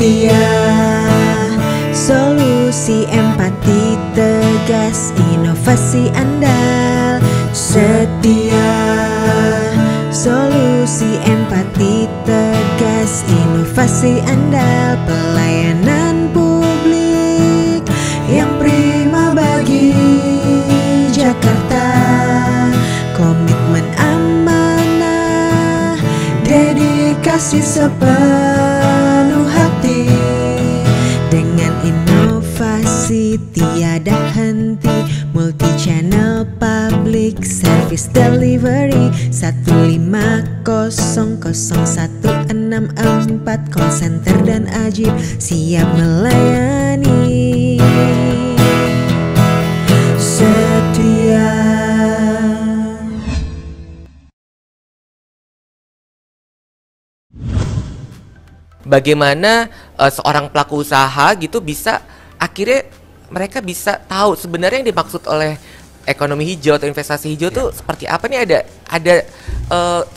setia, solusi empati tegas, inovasi andal. Setia, solusi empati tegas, inovasi andal. Pelayanan publik yang prima bagi Jakarta. Komitmen amanah, dedikasi sepenuh hati. Dengan inovasi tiada henti, multi channel public service delivery 1500164, call center dan ajib siap melayani. Setia. Bagaimana seorang pelaku usaha gitu bisa akhirnya mereka bisa tahu sebenarnya yang dimaksud oleh ekonomi hijau atau investasi hijau tuh seperti apa nih, ada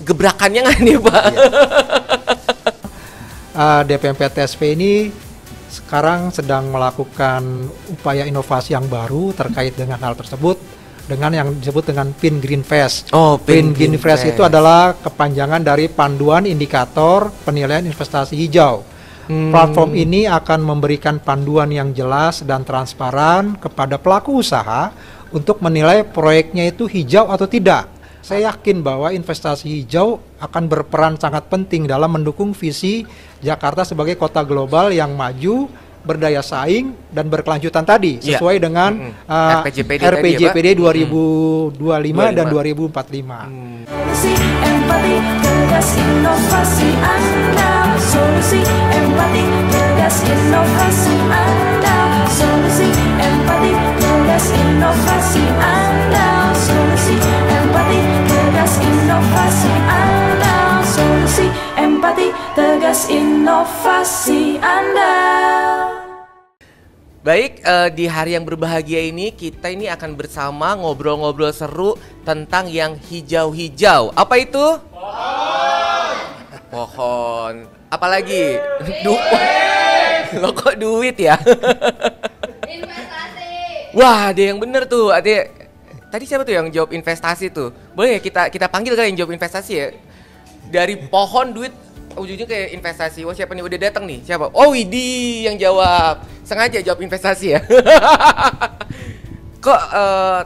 gebrakannya nggak nih Pak? DPMP TSP ini sekarang sedang melakukan upaya inovasi yang baru terkait dengan hal tersebut dengan yang disebut dengan PIN Green Fest. Oh, PIN Green Fest itu adalah kepanjangan dari Panduan Indikator Penilaian Investasi Hijau. Platform ini akan memberikan panduan yang jelas dan transparan kepada pelaku usaha untuk menilai proyeknya itu hijau atau tidak. Saya yakin bahwa investasi hijau akan berperan sangat penting dalam mendukung visi Jakarta sebagai kota global yang maju, berdaya saing dan berkelanjutan tadi sesuai dengan RPJPD 2025 dan 2045. Solusi empati tegas inovasi Anda, solusi empati tegas inovasi Anda, solusi empati tegas inovasi Anda, solusi empati tegas inovasi Anda, solusi empati tegas inovasi Anda. Baik, di hari yang berbahagia ini kita ini akan bersama ngobrol-ngobrol seru tentang yang hijau-hijau. Apa itu? Pohon. Pohon. Apalagi? Duit. Lo kok duit ya? Investasi. Wah, ada yang bener tuh. Ada. Tadi siapa tuh yang jawab investasi tuh? Boleh ya kita panggil kali yang jawab investasi ya? Dari pohon duit ujungnya kayak investasi. Wah, siapa nih udah datang nih? Siapa? Oh, Widi yang jawab. Sengaja jawab investasi ya. Kok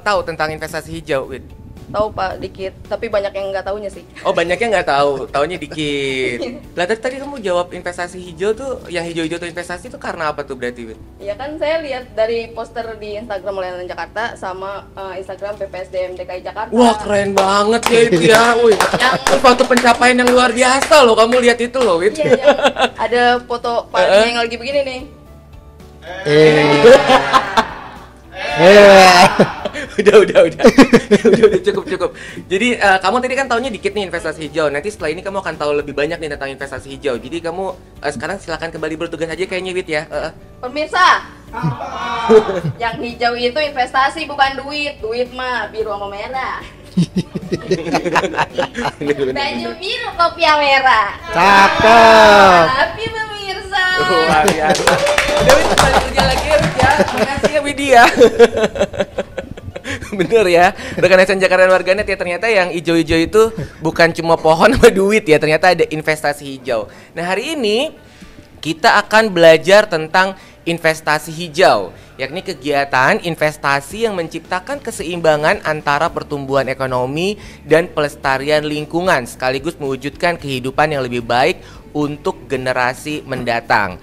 tahu tentang investasi hijau, Wid? Tahu Pak, dikit. Tapi banyak yang nggak taunya sih. Oh, banyaknya nggak tahu, taunya dikit. Lah tadi kamu jawab investasi hijau tuh, yang hijau-hijau tuh investasi tuh karena apa tuh berarti, Wid? Ya kan saya lihat dari poster di Instagram Layanan Jakarta sama Instagram PPSDM DKI Jakarta. Wah, keren banget ya itu ya. Wih, suatu pencapaian yang luar biasa loh, kamu lihat itu loh, Wid. Iya, yang ada foto Pak yang lagi begini nih. Udah cukup. Jadi kamu tadi kan taunya dikit nih investasi hijau. Nanti setelah ini kamu akan tahu lebih banyak nih tentang investasi hijau. Jadi kamu sekarang silakan kembali bertugas aja kayaknya, Wid ya. Pemirsa, yang hijau itu investasi bukan duit. Duit mah biru sama merah. Baju biru kopiah merah. Cakep. Tapi pemirsa. Luar biasa. Udah, Wid, kembali kerja lagi ya, Wid ya. Makasih ya, Widi ya. Bener ya, rekan SN Jakarta dan warganet ya, ternyata yang hijau-hijau itu bukan cuma pohon sama duit ya, ternyata ada investasi hijau. Nah, hari ini kita akan belajar tentang investasi hijau, yakni kegiatan investasi yang menciptakan keseimbangan antara pertumbuhan ekonomi dan pelestarian lingkungan, sekaligus mewujudkan kehidupan yang lebih baik untuk generasi mendatang.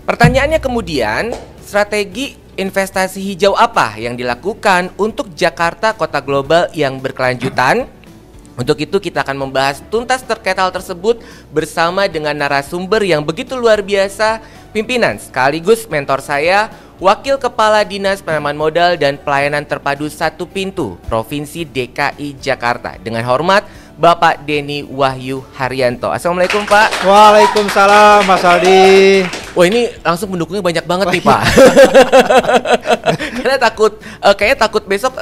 Pertanyaannya kemudian, strategi investasi hijau apa yang dilakukan untuk Jakarta kota global yang berkelanjutan? Untuk itu kita akan membahas tuntas terkait hal tersebut bersama dengan narasumber yang begitu luar biasa, pimpinan sekaligus mentor saya, Wakil Kepala Dinas Penanaman Modal dan Pelayanan Terpadu Satu Pintu Provinsi DKI Jakarta. Dengan hormat, Bapak Denny Wahyu Haryanto. Assalamualaikum Pak. Waalaikumsalam Mas Aldi. Wah ini langsung pendukungnya banyak banget nih Pak. Karena kayaknya takut besok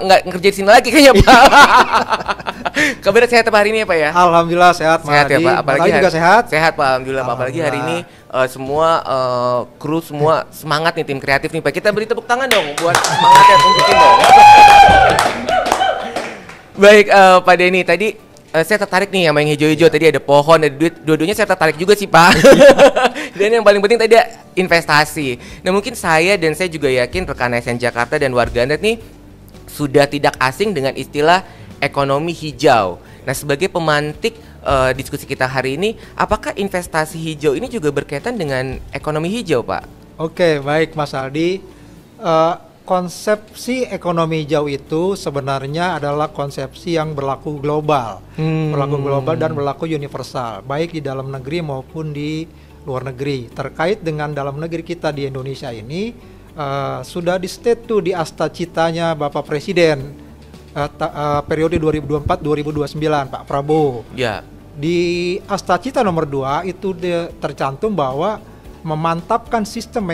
nggak ngerjain sini lagi kayaknya Pak. Kabar sehat Pak hari ini ya Pak ya? Alhamdulillah sehat Mas Sehat ya Adi. Pak, apalagi Mas Adi juga sehat. Sehat Pak, alhamdulillah Pak. Apalagi hari ini semua kru semua semangat nih tim kreatif nih Pak. Kita beri tepuk tangan dong buat semangatnya untuk tim dong. Baik Pak Denny, tadi saya tertarik nih sama yang hijau-hijau, tadi ada pohon, ada duit, dua-duanya saya tertarik juga sih Pak. Dan yang paling penting tadi investasi. Nah mungkin saya juga yakin rekan ASN Jakarta dan warganet nih sudah tidak asing dengan istilah ekonomi hijau. Nah sebagai pemantik diskusi kita hari ini, apakah investasi hijau ini juga berkaitan dengan ekonomi hijau Pak? Oke, baik Mas Aldi. Konsepsi ekonomi hijau itu sebenarnya adalah konsepsi yang berlaku global, berlaku global dan berlaku universal, baik di dalam negeri maupun di luar negeri. Terkait dengan dalam negeri kita di Indonesia ini, sudah di state tuh di asta citanya Bapak Presiden periode 2024-2029 Pak Prabowo. Ya. Di asta cita nomor 2 itu tercantum bahwa memantapkan sistem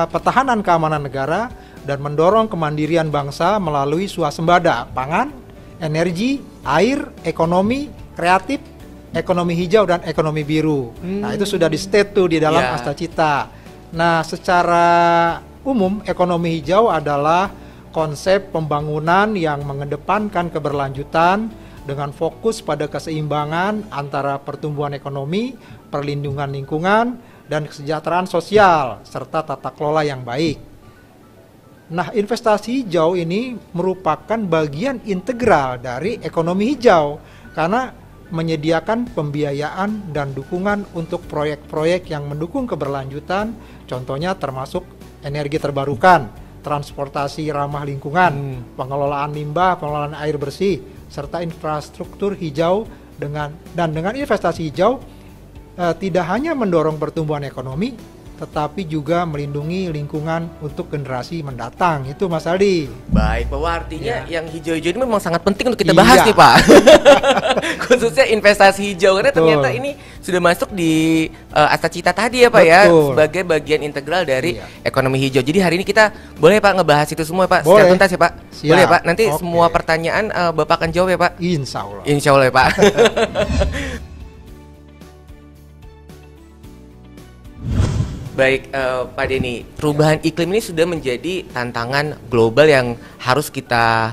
pertahanan keamanan negara dan mendorong kemandirian bangsa melalui swasembada pangan, energi, air, ekonomi kreatif, ekonomi hijau dan ekonomi biru. Nah itu sudah di state tuh di dalam asta cita. Nah secara umum ekonomi hijau adalah konsep pembangunan yang mengedepankan keberlanjutan dengan fokus pada keseimbangan antara pertumbuhan ekonomi, perlindungan lingkungan, dan kesejahteraan sosial serta tata kelola yang baik. Nah, investasi hijau ini merupakan bagian integral dari ekonomi hijau karena menyediakan pembiayaan dan dukungan untuk proyek-proyek yang mendukung keberlanjutan, contohnya termasuk energi terbarukan, transportasi ramah lingkungan, pengelolaan limbah, pengelolaan air bersih, serta infrastruktur hijau dengan investasi hijau tidak hanya mendorong pertumbuhan ekonomi, tetapi juga melindungi lingkungan untuk generasi mendatang. Itu Mas Aldi. Baik, bahwa artinya yang hijau-hijau ini memang sangat penting untuk kita bahas nih Pak. Khususnya investasi hijau, karena ternyata ini sudah masuk di asta cita tadi ya Pak ya, sebagai bagian integral dari ekonomi hijau. Jadi hari ini kita boleh Pak ngebahas itu semua Pak, secara tuntas ya Pak? Siap. Boleh Pak, nanti semua pertanyaan Bapak akan jawab ya Pak? Insya Allah. Insya Allah ya Pak. Baik Pak Denny, perubahan iklim ini sudah menjadi tantangan global yang harus kita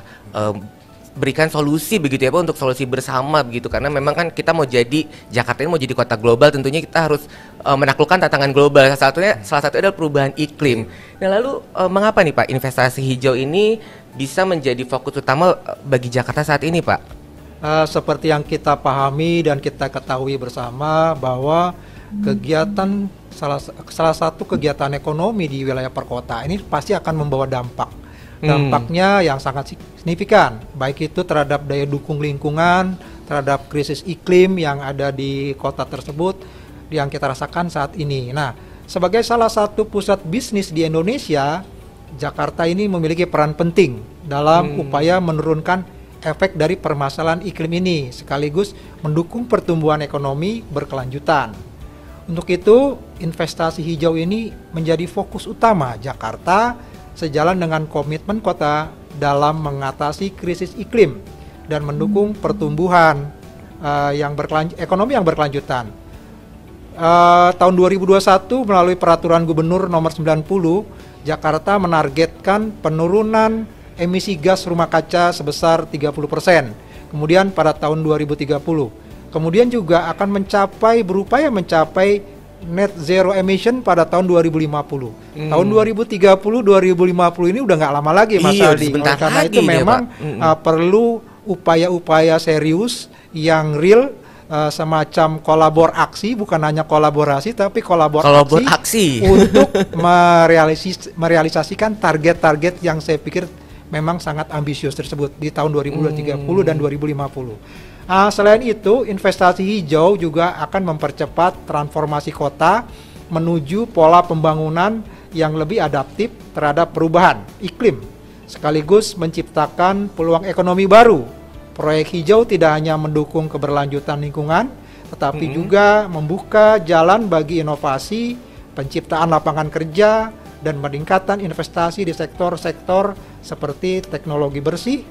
berikan solusi begitu ya Pak, untuk solusi bersama begitu, karena memang kan kita mau jadi, Jakarta ini mau jadi kota global, tentunya kita harus menaklukkan tantangan global. Salah satu adalah perubahan iklim. Nah lalu mengapa nih Pak investasi hijau ini bisa menjadi fokus utama bagi Jakarta saat ini Pak? Seperti yang kita pahami dan kita ketahui bersama bahwa kegiatan salah satu kegiatan ekonomi di wilayah perkotaan ini pasti akan membawa dampaknya yang sangat signifikan, baik itu terhadap daya dukung lingkungan, terhadap krisis iklim yang ada di kota tersebut yang kita rasakan saat ini. Nah, sebagai salah satu pusat bisnis di Indonesia, Jakarta ini memiliki peran penting dalam upaya menurunkan efek dari permasalahan iklim ini, sekaligus mendukung pertumbuhan ekonomi berkelanjutan. Untuk itu, investasi hijau ini menjadi fokus utama Jakarta sejalan dengan komitmen kota dalam mengatasi krisis iklim dan mendukung pertumbuhan ekonomi yang berkelanjutan. Tahun 2021 melalui peraturan Gubernur nomor 90, Jakarta menargetkan penurunan emisi gas rumah kaca sebesar 30%. Kemudian pada tahun 2030. Kemudian juga akan berupaya mencapai net zero emission pada tahun 2050. Tahun 2030-2050 ini udah nggak lama lagi Mas Aldi. Karena itu memang perlu upaya-upaya serius yang real, semacam aksi, bukan hanya kolaborasi tapi aksi untuk merealisasikan target-target yang saya pikir memang sangat ambisius tersebut di tahun 2030 dan 2050. Selain itu, investasi hijau juga akan mempercepat transformasi kota menuju pola pembangunan yang lebih adaptif terhadap perubahan iklim, sekaligus menciptakan peluang ekonomi baru. Proyek hijau tidak hanya mendukung keberlanjutan lingkungan, tetapi juga membuka jalan bagi inovasi penciptaan lapangan kerja, dan peningkatan investasi di sektor-sektor seperti teknologi bersih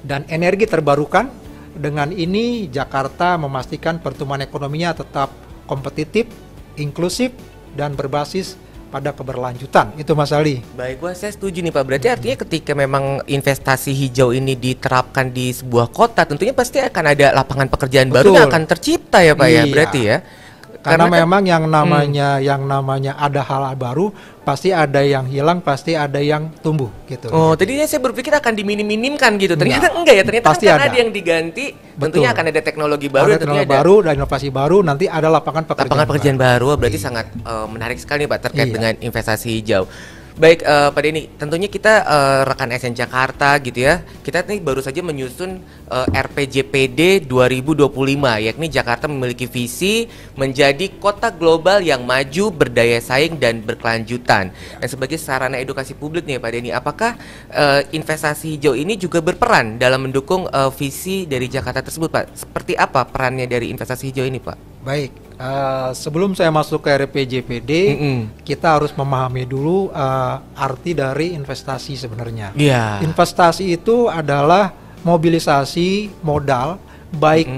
dan energi terbarukan. Dengan ini Jakarta memastikan pertumbuhan ekonominya tetap kompetitif, inklusif, dan berbasis pada keberlanjutan. Itu Mas Aldi. Baik, saya setuju nih Pak. Berarti artinya ketika memang investasi hijau ini diterapkan di sebuah kota, tentunya pasti akan ada lapangan pekerjaan baru yang akan tercipta ya Pak ya. Berarti ya. Karena memang yang namanya ada hal baru, pasti ada yang hilang, pasti ada yang tumbuh gitu. Oh, tadinya saya berpikir akan diminim-minimkan gitu. Ternyata enggak ya, ternyata pasti kan ada. Ada yang diganti. Tentunya akan ada teknologi baru, ada teknologi baru dan inovasi baru, nanti ada lapangan pekerjaan baru. Berarti sangat menarik sekali Pak terkait dengan investasi hijau. Baik Pak Denny, tentunya kita rekan SN Jakarta gitu ya. Kita nih baru saja menyusun RPJPD 2025, yakni Jakarta memiliki visi menjadi kota global yang maju, berdaya saing dan berkelanjutan. Dan sebagai sarana edukasi publik nih Pak Denny, apakah investasi hijau ini juga berperan dalam mendukung visi dari Jakarta tersebut Pak? Seperti apa perannya dari investasi hijau ini Pak? Baik, sebelum saya masuk ke RPJPD, kita harus memahami dulu arti dari investasi sebenarnya. Investasi itu adalah mobilisasi modal, baik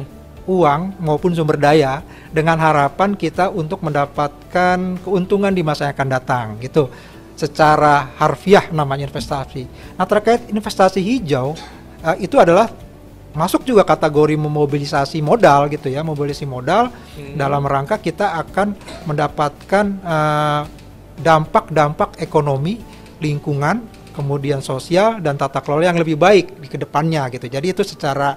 uang maupun sumber daya, dengan harapan kita untuk mendapatkan keuntungan di masa yang akan datang, gitu. Secara harfiah namanya investasi. Nah, terkait investasi hijau, itu adalah masuk juga kategori memobilisasi modal gitu ya, mobilisasi modal dalam rangka kita akan mendapatkan dampak-dampak ekonomi, lingkungan, kemudian sosial dan tata kelola yang lebih baik di kedepannya gitu. Jadi itu secara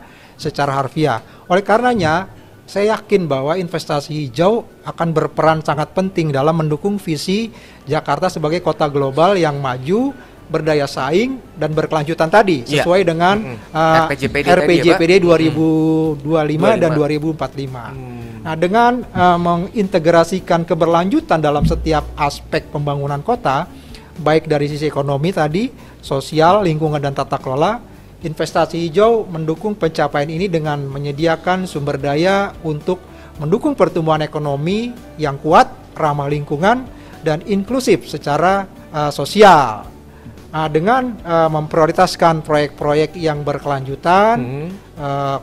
harfiah. Oleh karenanya saya yakin bahwa investasi hijau akan berperan sangat penting dalam mendukung visi Jakarta sebagai kota global yang maju, berdaya saing dan berkelanjutan tadi sesuai dengan RPJPD 2025 dan 2045. Nah, dengan mengintegrasikan keberlanjutan dalam setiap aspek pembangunan kota, baik dari sisi ekonomi tadi, sosial, lingkungan dan tata kelola, investasi hijau mendukung pencapaian ini dengan menyediakan sumber daya untuk mendukung pertumbuhan ekonomi yang kuat, ramah lingkungan dan inklusif secara sosial. Nah, dengan memprioritaskan proyek-proyek yang berkelanjutan,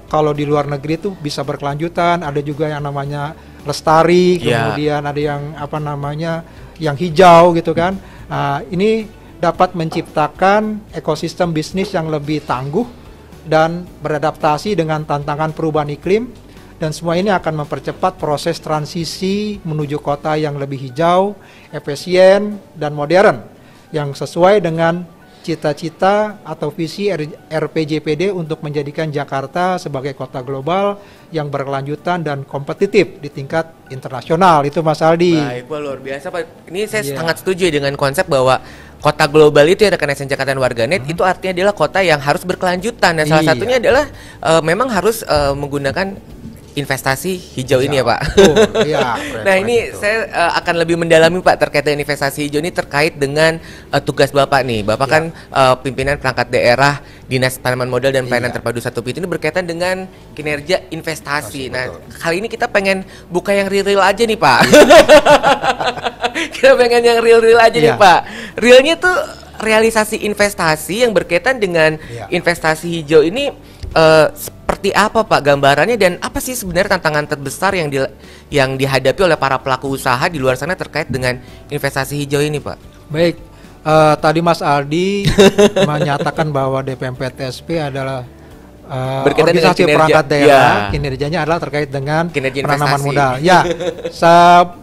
kalau di luar negeri itu bisa berkelanjutan, ada juga yang namanya lestari, kemudian ada yang yang hijau gitu kan. Ini dapat menciptakan ekosistem bisnis yang lebih tangguh dan beradaptasi dengan tantangan perubahan iklim, dan semua ini akan mempercepat proses transisi menuju kota yang lebih hijau, efisien dan modern, yang sesuai dengan cita-cita atau visi RPJPD untuk menjadikan Jakarta sebagai kota global yang berkelanjutan dan kompetitif di tingkat internasional. Itu Mas Aldi. Baik, luar biasa Pak. Ini saya sangat setuju dengan konsep bahwa kota global itu ya rekan SN Jakarta dan warganet, itu artinya adalah kota yang harus berkelanjutan, dan salah satunya adalah memang harus menggunakan investasi hijau ini ya Pak. Nah ini saya akan lebih mendalami Pak terkait dengan investasi hijau ini, terkait dengan tugas Bapak nih. Bapak kan pimpinan perangkat daerah Dinas Tanaman Modal dan Pelayanan Terpadu 1 Pintu, ini berkaitan dengan kinerja investasi. Nah kali ini kita pengen buka yang real-real aja nih Pak. Kita pengen yang real-real aja nih Pak. Realnya tuh realisasi investasi yang berkaitan dengan investasi hijau ini seperti apa Pak gambarannya, dan apa sih sebenarnya tantangan terbesar yang dihadapi oleh para pelaku usaha di luar sana terkait dengan investasi hijau ini Pak? Baik, tadi Mas Aldi menyatakan bahwa DPMPTSP adalah organisasi perangkat daerah, kinerjanya adalah terkait dengan penanaman modal.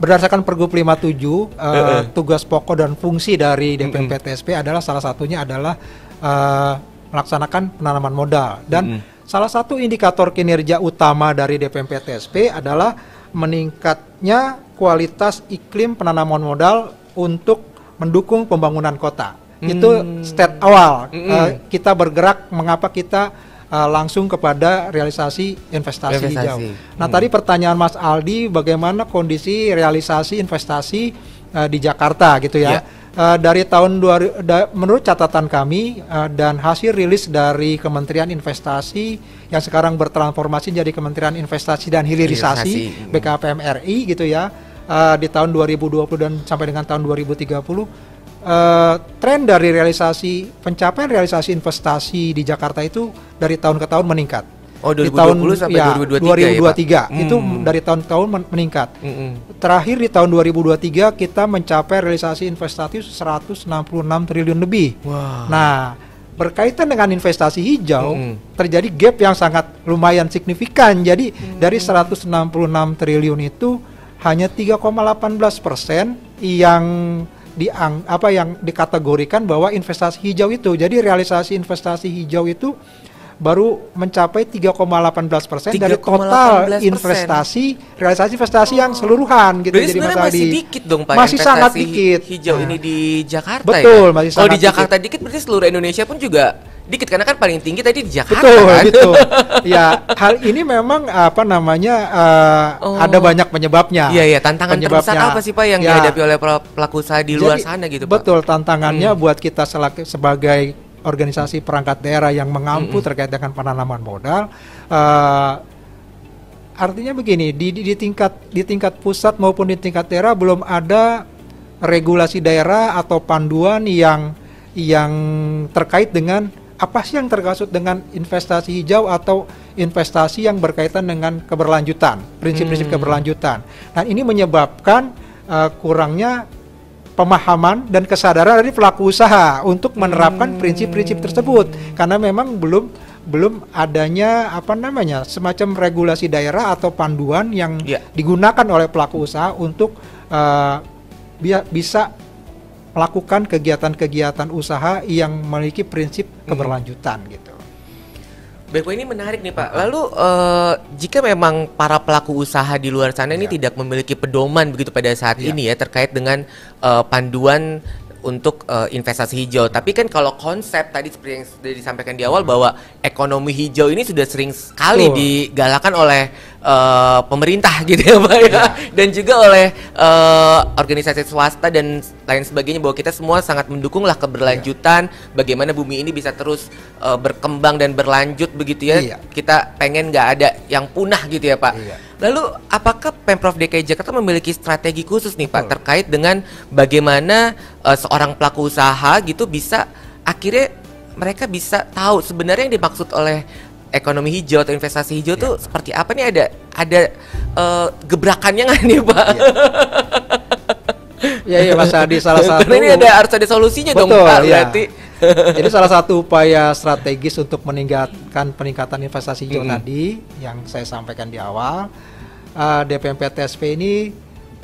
Berdasarkan Pergub 57, tugas pokok dan fungsi dari DPMPTSP adalah salah satunya adalah melaksanakan penanaman modal, dan salah satu indikator kinerja utama dari DPMPTSP adalah meningkatnya kualitas iklim penanaman modal untuk mendukung pembangunan kota. Itu step awal kita bergerak, mengapa kita langsung kepada realisasi investasi hijau. Nah, tadi pertanyaan Mas Aldi, bagaimana kondisi realisasi investasi di Jakarta gitu ya. Dari tahun menurut catatan kami dan hasil rilis dari Kementerian Investasi yang sekarang bertransformasi jadi Kementerian Investasi dan Hilirisasi BKPM RI gitu ya, di tahun 2020 dan sampai dengan tahun 2030, tren dari pencapaian realisasi investasi di Jakarta itu dari tahun ke tahun meningkat. Oh, Di 2020 sampai 2023 ya, Pak? 2023 itu dari tahun ke tahun meningkat. Terakhir di tahun 2023 kita mencapai realisasi investasi 166 triliun lebih. Wah. Nah, berkaitan dengan investasi hijau, terjadi gap yang sangat lumayan signifikan. Jadi dari 166 triliun itu hanya 3,18% yang yang dikategorikan bahwa investasi hijau itu. Jadi realisasi investasi hijau itu baru mencapai 3,18% dari total 3,18%. realisasi investasi yang seluruhan gitu. Berarti Jadi sebenarnya Mas masih Aldi. dikit dong Pak Masih investasi sangat dikit. hijau Nah, ini di Jakarta betul, ya? masih Kalau di sangat Jakarta dikit berarti seluruh Indonesia pun juga dikit karena kan paling tinggi tadi di Jakarta Betul, kan? betul. Ya, hal ini memang ada banyak penyebabnya. Iya, tantangan terbesar apa sih Pak yang dihadapi oleh pelaku usaha di luar sana gitu Pak? Betul, tantangannya buat kita sebagai organisasi perangkat daerah yang mengampu terkait dengan penanaman modal. Artinya begini, di tingkat pusat maupun di tingkat daerah belum ada regulasi daerah atau panduan yang terkait dengan apa sih yang termaksud dengan investasi hijau atau investasi yang berkaitan dengan keberlanjutan, prinsip-prinsip keberlanjutan. Dan ini menyebabkan kurangnya pemahaman dan kesadaran dari pelaku usaha untuk menerapkan prinsip-prinsip tersebut, karena memang belum adanya semacam regulasi daerah atau panduan yang digunakan oleh pelaku usaha untuk bisa melakukan kegiatan-kegiatan usaha yang memiliki prinsip keberlanjutan gitu. Baik, Pak, ini menarik nih Pak. Lalu jika memang para pelaku usaha di luar sana ini tidak memiliki pedoman begitu pada saat ini ya terkait dengan panduan untuk investasi hijau. Tapi kan kalau konsep tadi seperti yang sudah disampaikan di awal bahwa ekonomi hijau ini sudah sering sekali digalakan oleh pemerintah gitu ya Pak ya. Dan juga oleh organisasi swasta dan lain sebagainya, bahwa kita semua sangat mendukunglah keberlanjutan, bagaimana bumi ini bisa terus berkembang dan berlanjut begitu ya. Kita pengen nggak ada yang punah gitu ya Pak. Lalu apakah Pemprov DKI Jakarta memiliki strategi khusus nih Pak terkait dengan bagaimana seorang pelaku usaha gitu bisa akhirnya mereka bisa tahu sebenarnya yang dimaksud oleh ekonomi hijau atau investasi hijau tuh seperti apa nih? Ada gebrakannya nggak nih Pak? Iya Mas Adi, salah satu. Karena ini harus ada solusinya dong Pak berarti. Jadi salah satu upaya strategis untuk peningkatan investasi hijau tadi yang saya sampaikan di awal, DPMP-TSP ini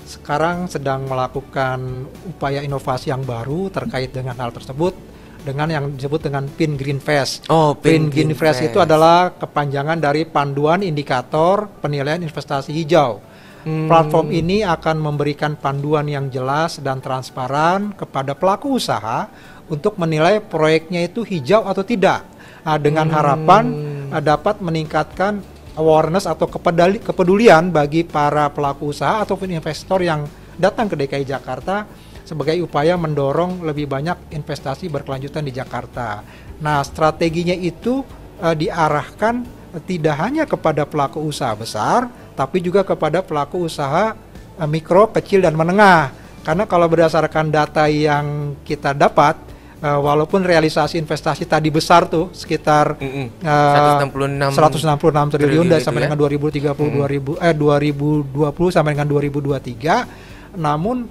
sekarang sedang melakukan upaya inovasi yang baru terkait dengan hal tersebut dengan yang disebut dengan PIN Greenfest. PIN Greenfest itu adalah kepanjangan dari Panduan Indikator Penilaian Investasi Hijau. Platform ini akan memberikan panduan yang jelas dan transparan kepada pelaku usaha untuk menilai proyeknya itu hijau atau tidak, dengan harapan dapat meningkatkan awareness atau kepedulian bagi para pelaku usaha ataupun investor yang datang ke DKI Jakarta sebagai upaya mendorong lebih banyak investasi berkelanjutan di Jakarta. Nah, strateginya itu diarahkan tidak hanya kepada pelaku usaha besar, tapi juga kepada pelaku usaha mikro, kecil, dan menengah. Karena kalau berdasarkan data yang kita dapat, walaupun realisasi investasi tadi besar tuh sekitar 166 triliun dari sampai dengan 2020 sampai dengan 2023, namun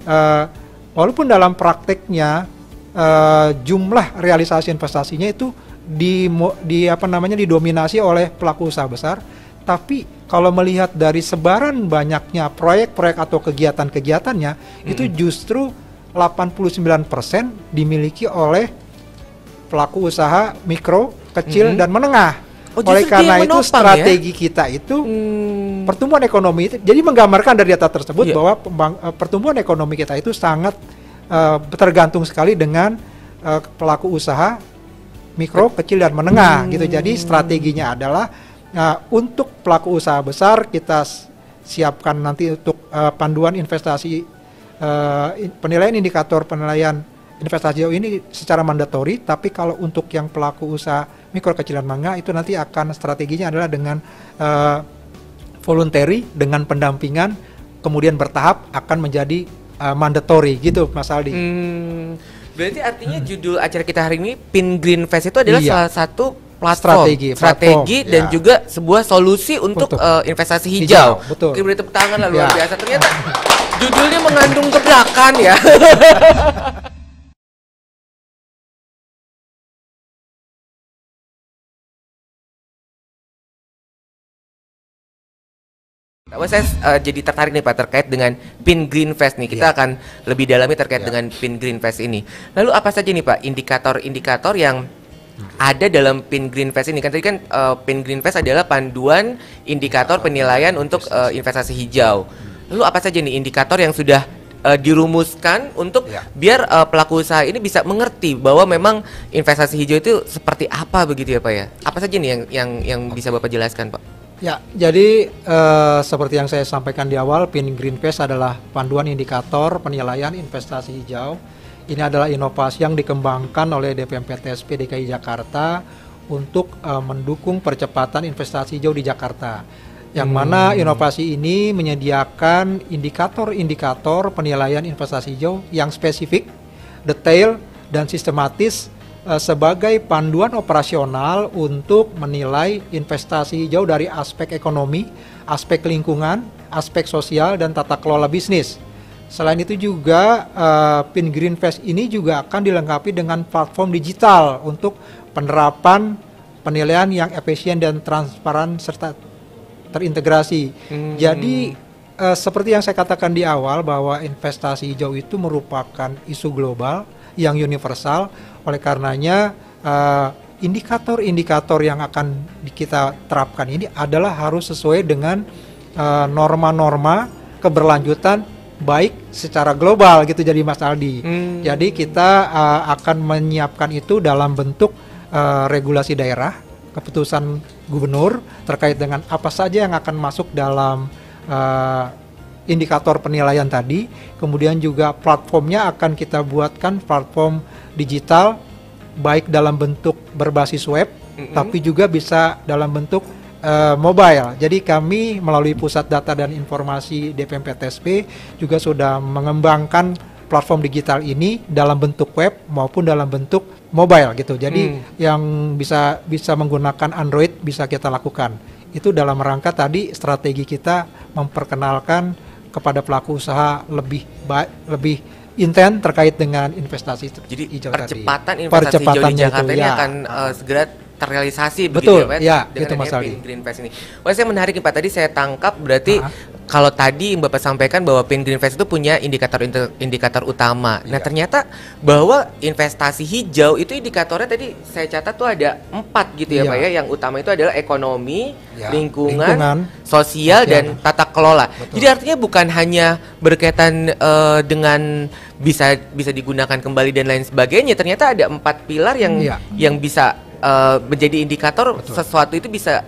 walaupun dalam prakteknya jumlah realisasi investasinya itu didominasi oleh pelaku usaha besar, tapi kalau melihat dari sebaran banyaknya proyek-proyek atau kegiatan-kegiatannya, itu justru 89% dimiliki oleh pelaku usaha mikro, kecil, dan menengah. Oleh karena itu strategi kita itu pertumbuhan ekonomi itu, jadi menggambarkan dari data tersebut bahwa pertumbuhan ekonomi kita itu sangat tergantung sekali dengan pelaku usaha mikro, kecil, dan menengah gitu. Jadi strateginya adalah untuk pelaku usaha besar kita siapkan nanti untuk panduan investasi, penilaian indikator penilaian investasi hijau ini secara mandatori. Tapi kalau untuk yang pelaku usaha mikro, kecil, dan menengah itu nanti akan strateginya adalah dengan voluntary, dengan pendampingan kemudian bertahap akan menjadi mandatory gitu Mas Aldi. Berarti artinya judul acara kita hari ini Pin Green Fest itu adalah Iya. salah satu platform, strategi dan ya. juga sebuah solusi untuk investasi hijau. Betul. Oke, beri tepuk tangan lah, luar Ya. biasa. Ternyata judulnya mengandung gebrakan ya. Saya jadi tertarik nih Pak terkait dengan Pin Green Fest nih. Kita akan lebih dalami terkait dengan Pin Green Fest ini. Lalu apa saja nih Pak indikator-indikator yang ada dalam Pin Green Fest ini? Kan tadi kan Pin Green Fest adalah panduan indikator penilaian untuk investasi hijau. Lalu apa saja nih indikator yang sudah dirumuskan untuk biar pelaku usaha ini bisa mengerti bahwa memang investasi hijau itu seperti apa begitu ya Pak ya? Apa saja nih yang bisa Bapak jelaskan Pak? Ya, jadi seperti yang saya sampaikan di awal, Pin Green Fest adalah panduan indikator penilaian investasi hijau. Ini adalah inovasi yang dikembangkan oleh DPMPTSP DKI Jakarta untuk mendukung percepatan investasi hijau di Jakarta. Yang mana inovasi ini menyediakan indikator-indikator penilaian investasi hijau yang spesifik, detail, dan sistematis sebagai panduan operasional untuk menilai investasi hijau dari aspek ekonomi, aspek lingkungan, aspek sosial, dan tata kelola bisnis. Selain itu juga Pin Green Fest ini juga akan dilengkapi dengan platform digital untuk penerapan penilaian yang efisien dan transparan serta terintegrasi. Jadi seperti yang saya katakan di awal bahwa investasi hijau itu merupakan isu global yang universal. Oleh karenanya indikator-indikator yang akan kita terapkan ini adalah harus sesuai dengan norma-norma keberlanjutan baik secara global gitu jadi Mas Aldi. Jadi kita akan menyiapkan itu dalam bentuk regulasi daerah, keputusan gubernur terkait dengan apa saja yang akan masuk dalam indikator penilaian tadi. Kemudian juga platformnya akan kita buatkan platform digital baik dalam bentuk berbasis web tapi juga bisa dalam bentuk mobile. Jadi kami melalui Pusat Data dan Informasi DPMPTSP juga sudah mengembangkan platform digital ini dalam bentuk web maupun dalam bentuk mobile gitu. Jadi yang bisa menggunakan Android bisa kita lakukan. Itu dalam rangka tadi strategi kita memperkenalkan kepada pelaku usaha lebih intens terkait dengan investasi hijau tadi. Percepatan investasi hijau di Jakarta ini akan segera terrealisasi begitu ya Pak? Ya, dengan gitu Mas Aldi. Pin Green Fest ini. Wah, saya menarik nih Pak, tadi saya tangkap berarti kalau tadi Bapak sampaikan bahwa Pin Green Fest itu punya indikator utama. Nah, ternyata bahwa investasi hijau itu indikatornya tadi saya catat tuh ada 4 gitu ya Pak ya. Yang utama itu adalah ekonomi, lingkungan, sosial dan tata kelola. Jadi artinya bukan hanya berkaitan dengan bisa digunakan kembali dan lain sebagainya. Ternyata ada 4 pilar yang bisa menjadi indikator sesuatu itu bisa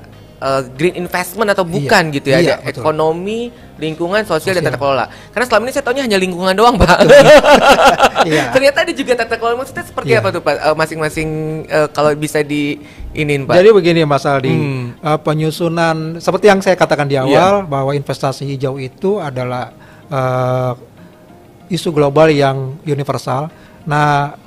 green investment atau bukan gitu ya. Ada ekonomi, lingkungan, sosial dan tata kelola. Karena selama ini saya taunya hanya lingkungan doang Pak. Ternyata ada juga tata kelola. Maksudnya seperti apa tuh Pak? Masing-masing kalau bisa diinin Pak. Jadi begini Mas Aldi, penyusunan seperti yang saya katakan di awal bahwa investasi hijau itu adalah isu global yang universal. Nah,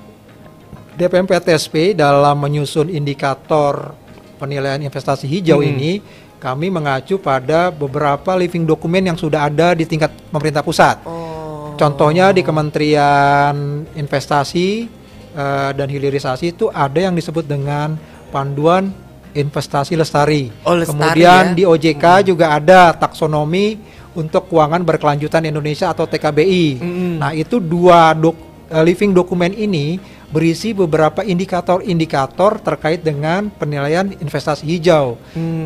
DPMPTSP dalam menyusun indikator penilaian investasi hijau ini, kami mengacu pada beberapa living dokumen yang sudah ada di tingkat pemerintah pusat. Contohnya di Kementerian Investasi dan Hilirisasi itu ada yang disebut dengan Panduan Investasi Lestari. Kemudian di OJK juga ada taksonomi untuk keuangan berkelanjutan Indonesia atau TKBI. Nah, itu dua living dokumen ini berisi beberapa indikator-indikator terkait dengan penilaian investasi hijau.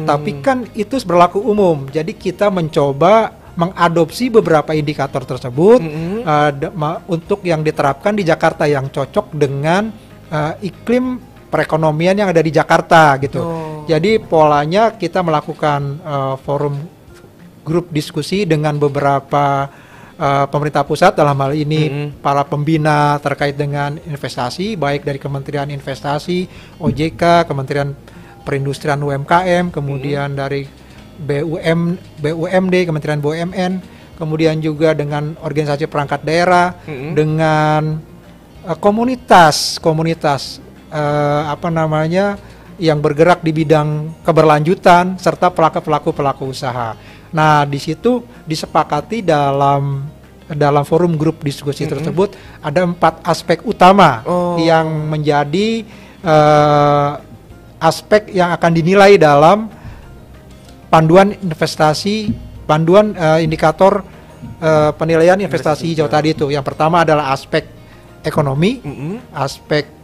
Tapi kan itu berlaku umum. Jadi kita mencoba mengadopsi beberapa indikator tersebut untuk yang diterapkan di Jakarta yang cocok dengan iklim perekonomian yang ada di Jakarta gitu. Jadi polanya kita melakukan forum grup diskusi dengan beberapa pemerintah pusat, dalam hal ini para pembina terkait dengan investasi baik dari Kementerian Investasi, OJK, Kementerian Perindustrian UMKM, kemudian dari BUMD, Kementerian BUMN, kemudian juga dengan organisasi perangkat daerah, dengan komunitas yang bergerak di bidang keberlanjutan serta pelaku usaha. Nah, di situ disepakati dalam forum grup diskusi tersebut ada 4 aspek utama yang menjadi aspek yang akan dinilai dalam panduan indikator penilaian investasi hijau tadi itu. Yang pertama adalah aspek ekonomi, aspek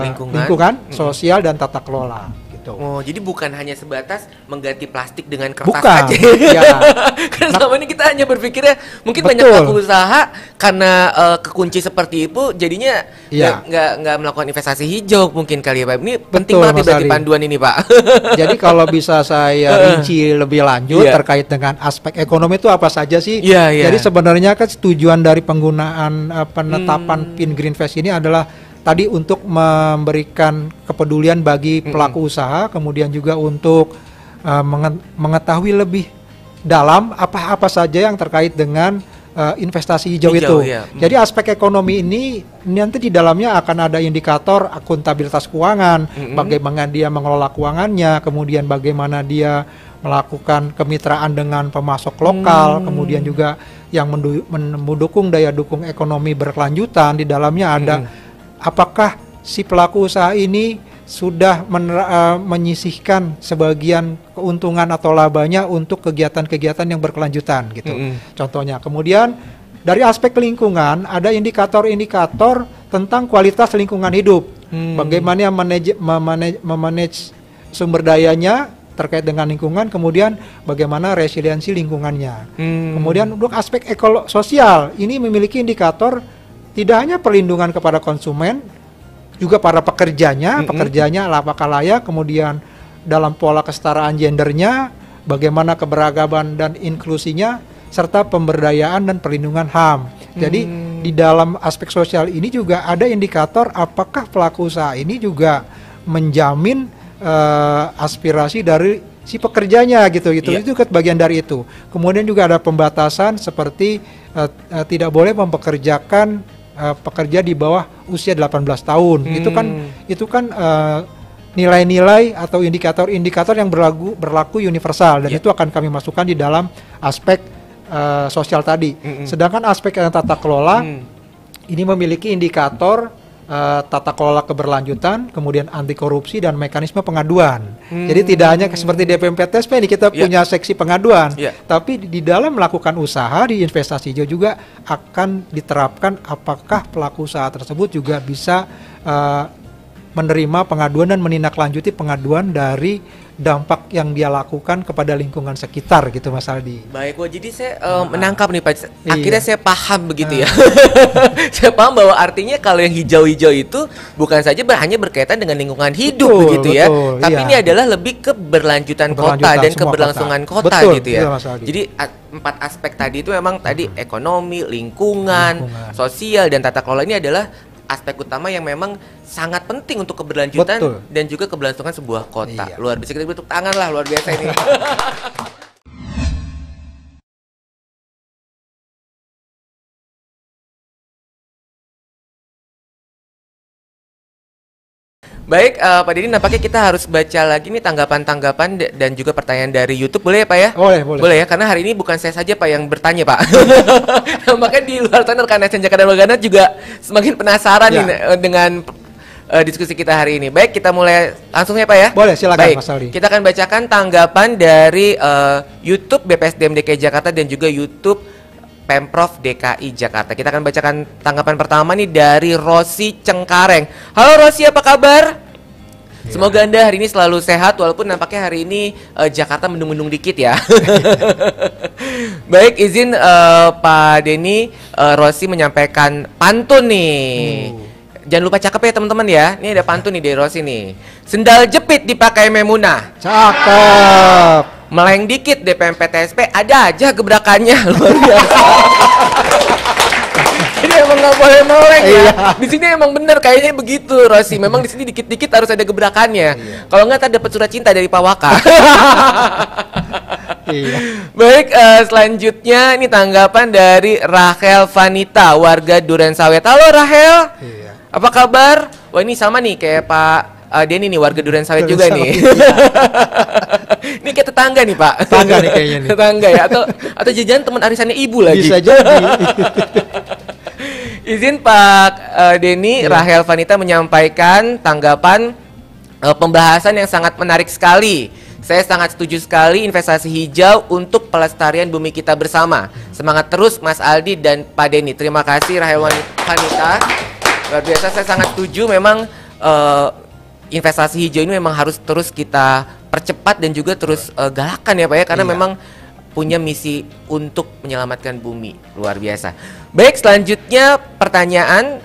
lingkungan, sosial dan tata kelola gitu. Oh, jadi bukan hanya sebatas mengganti plastik dengan kertas Bukan, aja. ya. Karena selama ini kita hanya berpikirnya mungkin banyak Betul. pelaku usaha karena kekunci seperti itu jadinya Iya. nggak melakukan investasi hijau mungkin kali ya Pak. Ini penting Betul, banget nih Mas berarti Ari. panduan ini Pak. Jadi kalau bisa saya rinci lebih lanjut terkait dengan aspek ekonomi itu apa saja sih? Iya, iya. Jadi sebenarnya kan tujuan dari penggunaan penetapan PIN Greenfast ini adalah tadi untuk memberikan kepedulian bagi pelaku usaha, kemudian juga untuk mengetahui lebih dalam apa saja yang terkait dengan investasi hijau itu. Iya. Jadi aspek ekonomi ini nanti di dalamnya akan ada indikator akuntabilitas keuangan, bagaimana dia mengelola keuangannya, kemudian bagaimana dia melakukan kemitraan dengan pemasok lokal, kemudian juga yang mendukung daya dukung ekonomi berkelanjutan. Di dalamnya ada apakah si pelaku usaha ini sudah menyisihkan sebagian keuntungan atau labanya untuk kegiatan-kegiatan yang berkelanjutan gitu. Contohnya. Kemudian dari aspek lingkungan ada indikator-indikator tentang kualitas lingkungan hidup. Bagaimana memanage sumber dayanya terkait dengan lingkungan, kemudian bagaimana resiliensi lingkungannya. Kemudian untuk aspek sosial ini memiliki indikator tidak hanya perlindungan kepada konsumen, juga para pekerjanya apakah layak, kemudian dalam pola kesetaraan gendernya, bagaimana keberagaman dan inklusinya, serta pemberdayaan dan perlindungan HAM. Jadi di dalam aspek sosial ini juga ada indikator apakah pelaku usaha ini juga menjamin aspirasi dari si pekerjanya gitu. Itu kan bagian dari itu. Kemudian juga ada pembatasan seperti tidak boleh mempekerjakan pekerja di bawah usia 18 tahun. Itu kan nilai-nilai atau indikator-indikator yang berlaku universal, dan itu akan kami masukkan di dalam aspek sosial tadi. Sedangkan aspek tata kelola ini memiliki indikator tata kelola keberlanjutan, kemudian anti korupsi dan mekanisme pengaduan. Jadi tidak hanya seperti DPMPTSP ini kita punya seksi pengaduan, tapi di dalam melakukan usaha di investasi hijau juga akan diterapkan apakah pelaku usaha tersebut juga bisa menerima pengaduan dan menindaklanjuti pengaduan dari dampak yang dia lakukan kepada lingkungan sekitar gitu, Mas Aldi. Baik, wah, jadi saya menangkap nih Pak. Akhirnya saya paham begitu ya. Saya paham bahwa artinya kalau yang hijau-hijau itu bukan saja hanya berkaitan dengan lingkungan hidup begitu ya, tapi ini adalah lebih keberlanjutan kota dan keberlangsungan kota gitu ya. Jadi 4 aspek tadi itu memang tadi ekonomi, lingkungan, sosial dan tata kelola ini adalah aspek utama yang memang sangat penting untuk keberlanjutan dan juga keberlangsungan sebuah kota. Luar biasa, kita tepuk tangan lah, luar biasa ini. Baik, Pak Deddy, nampaknya kita harus baca lagi nih tanggapan-tanggapan dan juga pertanyaan dari YouTube, boleh ya Pak ya? Boleh ya, karena hari ini bukan saya saja Pak yang bertanya Pak. Nampaknya di luar sana rekan SN Jakarta Warganet juga semakin penasaran nih dengan diskusi kita hari ini. Baik, kita mulai langsung ya Pak ya? Boleh, silakan. Baik, Mas Aldi. kita akan bacakan tanggapan dari YouTube BPSDM DKI Jakarta dan juga YouTube Pemprov DKI Jakarta. Kita akan bacakan tanggapan pertama nih dari Rosi Cengkareng. Halo Rosi, apa kabar? Semoga Anda hari ini selalu sehat, walaupun nampaknya hari ini Jakarta mendung-mendung dikit ya. Baik, izin Pak Denny, Rosi menyampaikan pantun nih. Jangan lupa cakep ya teman-teman ya. Ini ada pantun nih dari Rosi nih. Sendal jepit dipakai Memunah. Cakep. Meleng dikit DPMPTSP, ada aja gebrakannya. Luar biasa. Jadi emang nggak boleh meleng ya. Di sini emang bener kayaknya begitu, Rosi. Memang di sini dikit-dikit harus ada gebrakannya. Kalau nggak, dapat surat cinta dari Pak Waka. Iya. Baik, selanjutnya ini tanggapan dari Rahel Vanita, warga Durensawit. Halo Rahel, Iya. apa kabar? Wah ini sama nih kayak Pak Denny nih, warga Durensawit juga nih. Ini kayak tetangga nih Pak. Tetangga nih kayaknya nih. Tetangga ya, atau jajan teman arisannya ibu lagi. Bisa jadi. Izin Pak Denny, Rahel Vanita menyampaikan tanggapan pembahasan yang sangat menarik sekali. Saya sangat setuju sekali investasi hijau untuk pelestarian bumi kita bersama. Semangat terus Mas Aldi dan Pak Denny. Terima kasih Rahel Vanita. Luar biasa, saya sangat setuju. Memang investasi hijau ini memang harus terus kita percepat dan juga terus galakan ya Pak ya. Karena memang punya misi untuk menyelamatkan bumi. Luar biasa. Baik, selanjutnya pertanyaan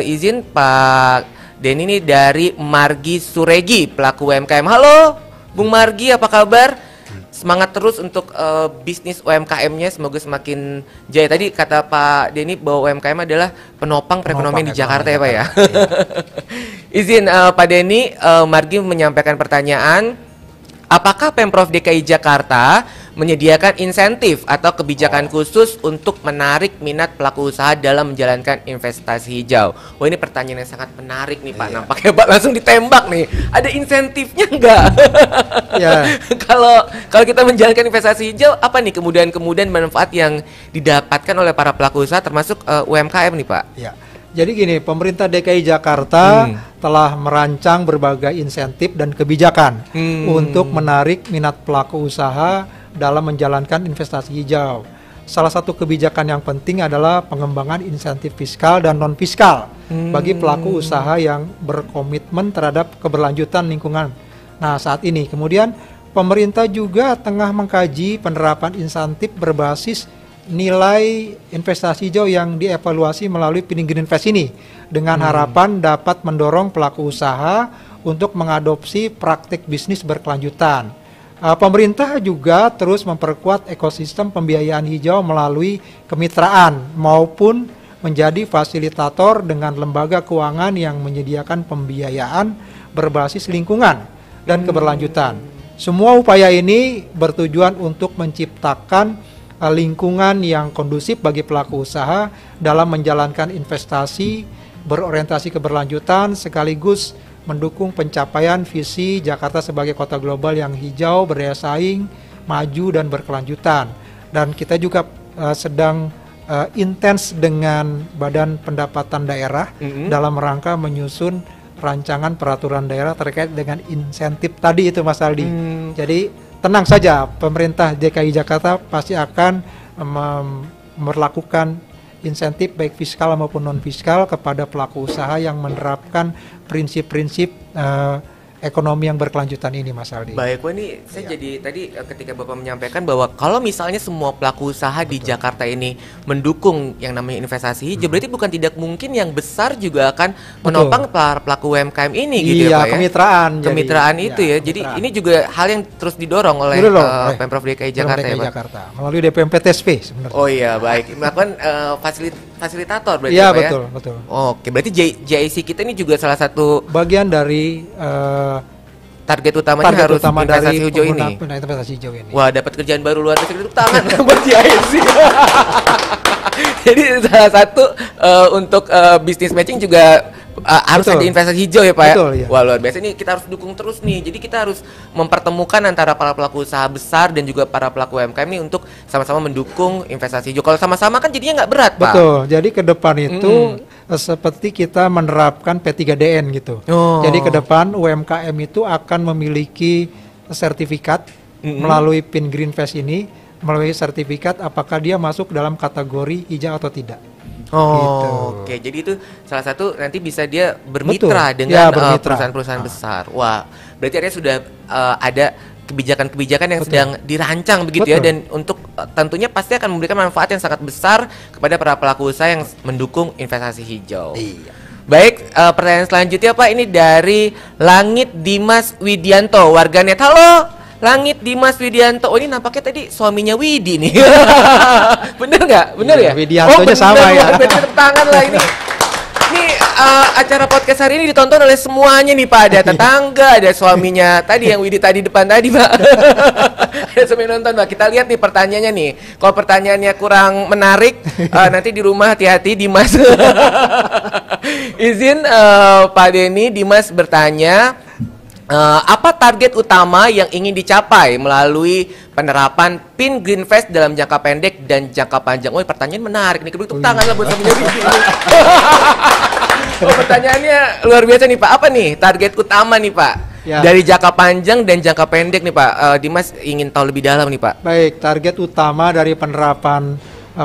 izin Pak Denny ini dari Margi Suregi, pelaku UMKM. Halo Bung Margi, apa kabar? Semangat terus untuk bisnis UMKM-nya, semoga semakin jaya. Tadi kata Pak Denny bahwa UMKM adalah penopang perekonomian di Jakarta ya Pak ya. Izin Pak Denny, Margi menyampaikan pertanyaan, apakah Pemprov DKI Jakarta menyediakan insentif atau kebijakan khusus untuk menarik minat pelaku usaha dalam menjalankan investasi hijau? Wah ini pertanyaan yang sangat menarik nih Pak. Nampaknya Pak langsung ditembak nih. Ada insentifnya nggak? Kalau kita menjalankan investasi hijau, apa nih kemudian manfaat yang didapatkan oleh para pelaku usaha termasuk UMKM nih Pak? Ya. Jadi gini, pemerintah DKI Jakarta telah merancang berbagai insentif dan kebijakan untuk menarik minat pelaku usaha dalam menjalankan investasi hijau. Salah satu kebijakan yang penting adalah pengembangan insentif fiskal dan non-fiskal bagi pelaku usaha yang berkomitmen terhadap keberlanjutan lingkungan. Nah, saat ini kemudian pemerintah juga tengah mengkaji penerapan insentif berbasis nilai investasi hijau yang dievaluasi melalui Pinning Green Invest ini dengan harapan dapat mendorong pelaku usaha untuk mengadopsi praktik bisnis berkelanjutan. Pemerintah juga terus memperkuat ekosistem pembiayaan hijau melalui kemitraan maupun menjadi fasilitator dengan lembaga keuangan yang menyediakan pembiayaan berbasis lingkungan dan keberlanjutan. Semua upaya ini bertujuan untuk menciptakan lingkungan yang kondusif bagi pelaku usaha dalam menjalankan investasi berorientasi keberlanjutan sekaligus mendukung pencapaian visi Jakarta sebagai kota global yang hijau, berdaya saing, maju dan berkelanjutan. Dan kita juga sedang intens dengan Badan Pendapatan Daerah dalam rangka menyusun rancangan peraturan daerah terkait dengan insentif tadi itu Mas Aldi. Jadi tenang saja, pemerintah DKI Jakarta pasti akan melakukan insentif baik fiskal maupun non fiskal kepada pelaku usaha yang menerapkan prinsip-prinsip ekonomi yang berkelanjutan ini Mas Aldi. Baik, wah ini saya jadi tadi ketika Bapak menyampaikan bahwa kalau misalnya semua pelaku usaha di Jakarta ini mendukung yang namanya investasi hijau, berarti bukan tidak mungkin yang besar juga akan menopang pelaku UMKM ini gitu ya Pak ya. Kemitraan itu ya. Jadi ini juga hal yang terus didorong oleh Pemprov DKI Jakarta ya Pak. Melalui DPMPTSP sebenarnya. Oh iya, baik. Melakukan fasilitator berarti ya, Pak ya. Iya, betul. Oke, berarti JIC kita ini juga salah satu bagian dari target utamanya harus investasi hijau ini. Investasi hijau ini. Wah, dapat kerjaan baru luar biasa, tepuk tangan buat JIC. Jadi salah satu untuk bisnis matching juga harus ada investasi hijau ya Pak ya? Betul, ya. Wah luar biasa, ini kita harus dukung terus nih. Jadi kita harus mempertemukan antara para pelaku usaha besar dan juga para pelaku UMKM nih untuk sama-sama mendukung investasi hijau. Kalau sama-sama kan jadinya nggak berat Pak. Betul, jadi ke depan itu seperti kita menerapkan P3DN gitu. Jadi ke depan UMKM itu akan memiliki sertifikat melalui Pin Green Fest ini, melalui sertifikat apakah dia masuk dalam kategori hijau atau tidak. Gitu. Oke, jadi itu salah satu nanti bisa dia bermitra dengan perusahaan-perusahaan besar. Wah, berarti artinya sudah ada kebijakan-kebijakan yang sedang dirancang begitu ya, dan untuk tentunya pasti akan memberikan manfaat yang sangat besar kepada para pelaku usaha yang mendukung investasi hijau. Iya. Baik, pertanyaan selanjutnya Pak, ini dari Langit Dimas Widianto, warganet. Halo Langit Dimas Widianto. Oh ini nampaknya tadi suaminya Widi nih. Bener nggak? Bener ya? Widiantonya sama ya. Berarti tepuk tangan lah ini. Ini acara podcast hari ini ditonton oleh semuanya nih Pak. Ada tetangga, ada suaminya tadi yang Widi tadi depan tadi Pak. Ada sambil nonton, Pak. Kita lihat nih pertanyaannya nih. Kalau pertanyaannya kurang menarik, nanti di rumah hati-hati Dimas. Izin Pak Denny, Dimas bertanya, apa target utama yang ingin dicapai melalui penerapan PIN Greenfest dalam jangka pendek dan jangka panjang? Oh, pertanyaan menarik nih. Tepuk tangan lah buat temennya di sini. Oh, pertanyaannya luar biasa nih, Pak. Apa nih target utama nih, Pak? Ya. Dari jangka panjang dan jangka pendek nih, Pak. Dimas ingin tahu lebih dalam nih, Pak. Baik, target utama dari penerapan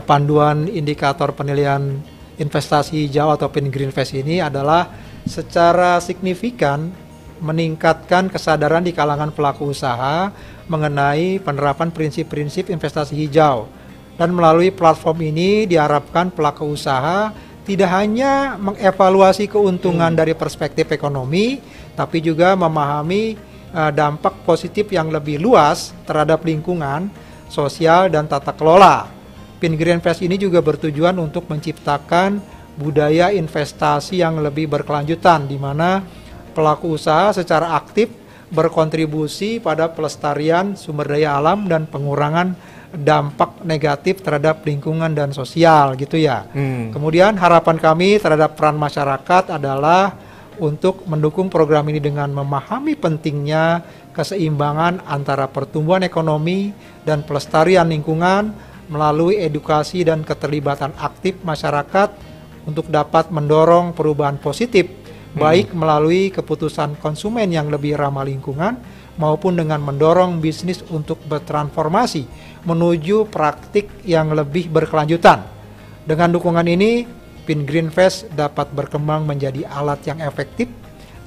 panduan indikator penilaian investasi hijau atau PIN Greenfest ini adalah secara signifikan meningkatkan kesadaran di kalangan pelaku usaha mengenai penerapan prinsip-prinsip investasi hijau. Dan melalui platform ini diharapkan pelaku usaha tidak hanya mengevaluasi keuntungan dari perspektif ekonomi, tapi juga memahami dampak positif yang lebih luas terhadap lingkungan, sosial, dan tata kelola. PIN Greenfest ini juga bertujuan untuk menciptakan budaya investasi yang lebih berkelanjutan, di mana pelaku usaha secara aktif berkontribusi pada pelestarian sumber daya alam dan pengurangan dampak negatif terhadap lingkungan dan sosial gitu ya. Kemudian harapan kami terhadap peran masyarakat adalah untuk mendukung program ini dengan memahami pentingnya keseimbangan antara pertumbuhan ekonomi dan pelestarian lingkungan melalui edukasi dan keterlibatan aktif masyarakat untuk dapat mendorong perubahan positif baik melalui keputusan konsumen yang lebih ramah lingkungan maupun dengan mendorong bisnis untuk bertransformasi menuju praktik yang lebih berkelanjutan. Dengan dukungan ini, PIN Greenfest dapat berkembang menjadi alat yang efektif